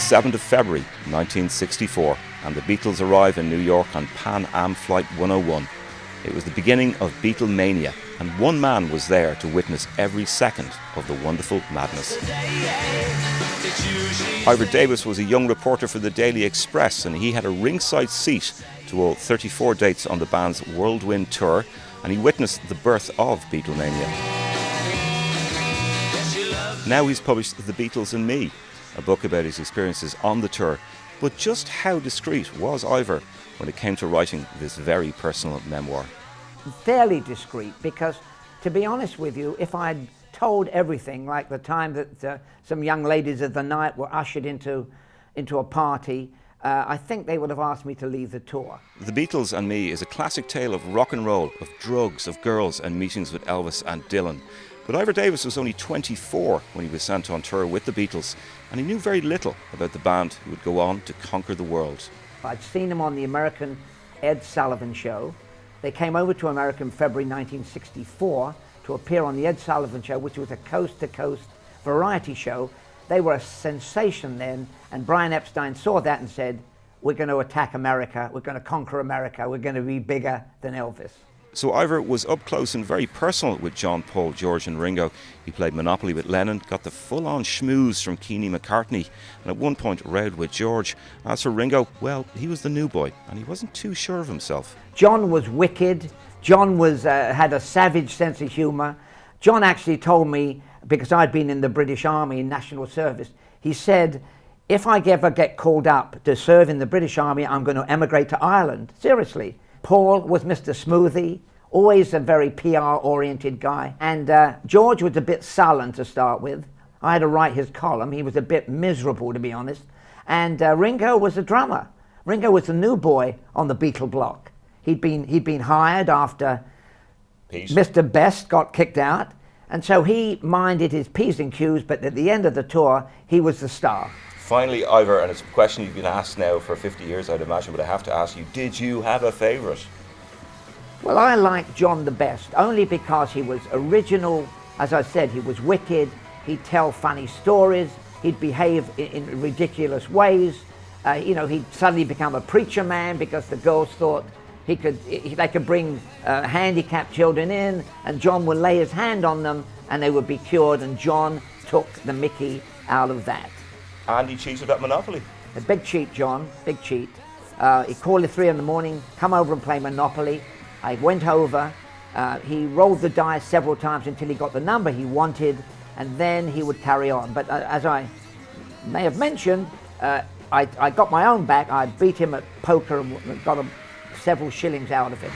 7th of February 1964, and the Beatles arrive in New York on Pan Am Flight 101. It was the beginning of Beatlemania, and one man was there to witness every second of the wonderful madness. Ivor Davis was a young reporter for the Daily Express, and he had a ringside seat to all 34 dates on the band's Whirlwind tour, and he witnessed the birth of Beatlemania. Now he's published The Beatles and Me, a book about his experiences on the tour. But just how discreet was Ivor when it came to writing this very personal memoir? Fairly discreet, because to be honest with you, if I'd told everything, like the time that some young ladies of the night were ushered into a party, I think they would have asked me to leave the tour. The Beatles and Me is a classic tale of rock and roll, of drugs, of girls and meetings with Elvis and Dylan. But Ivor Davis was only 24 when he was sent on tour with the Beatles, and he knew very little about the band who would go on to conquer the world. I'd seen them on the American Ed Sullivan Show. They came over to America in February 1964 to appear on the Ed Sullivan Show, which was a coast-to-coast variety show. They were a sensation then, and Brian Epstein saw that and said, "We're going to attack America, we're going to conquer America, we're going to be bigger than Elvis." So Ivor was up close and very personal with John, Paul, George and Ringo. He played Monopoly with Lennon, got the full-on schmooze from Keane McCartney, and at one point rowed with George. As for Ringo, well, he was the new boy, and he wasn't too sure of himself. John was wicked. John had a savage sense of humour. John actually told me, because I'd been in the British Army in national service, he said, if I ever get called up to serve in the British Army, I'm going to emigrate to Ireland. Seriously. Paul was Mr. Smoothie, always a very PR-oriented guy. And George was a bit sullen to start with. I had to write his column. He was a bit miserable, to be honest. And Ringo was a drummer. Ringo was the new boy on the Beatle block. He'd been hired after Mr. Best got kicked out. And so he minded his P's and Q's, but at the end of the tour, he was the star. Finally, Ivor, and it's a question you've been asked now for 50 years, I'd imagine, but I have to ask you, did you have a favourite? Well, I liked John the best, only because he was original. As I said, he was wicked. He'd tell funny stories. He'd behave in ridiculous ways. He'd suddenly become a preacher man because the girls thought they could bring handicapped children in, and John would lay his hand on them and they would be cured, and John took the mickey out of that. And he cheated at Monopoly. A big cheat, John, big cheat. He called at 3 a.m, come over and play Monopoly. I went over, he rolled the dice several times until he got the number he wanted, and then he would carry on. But as I may have mentioned, I got my own back. I beat him at poker and got him several shillings out of it.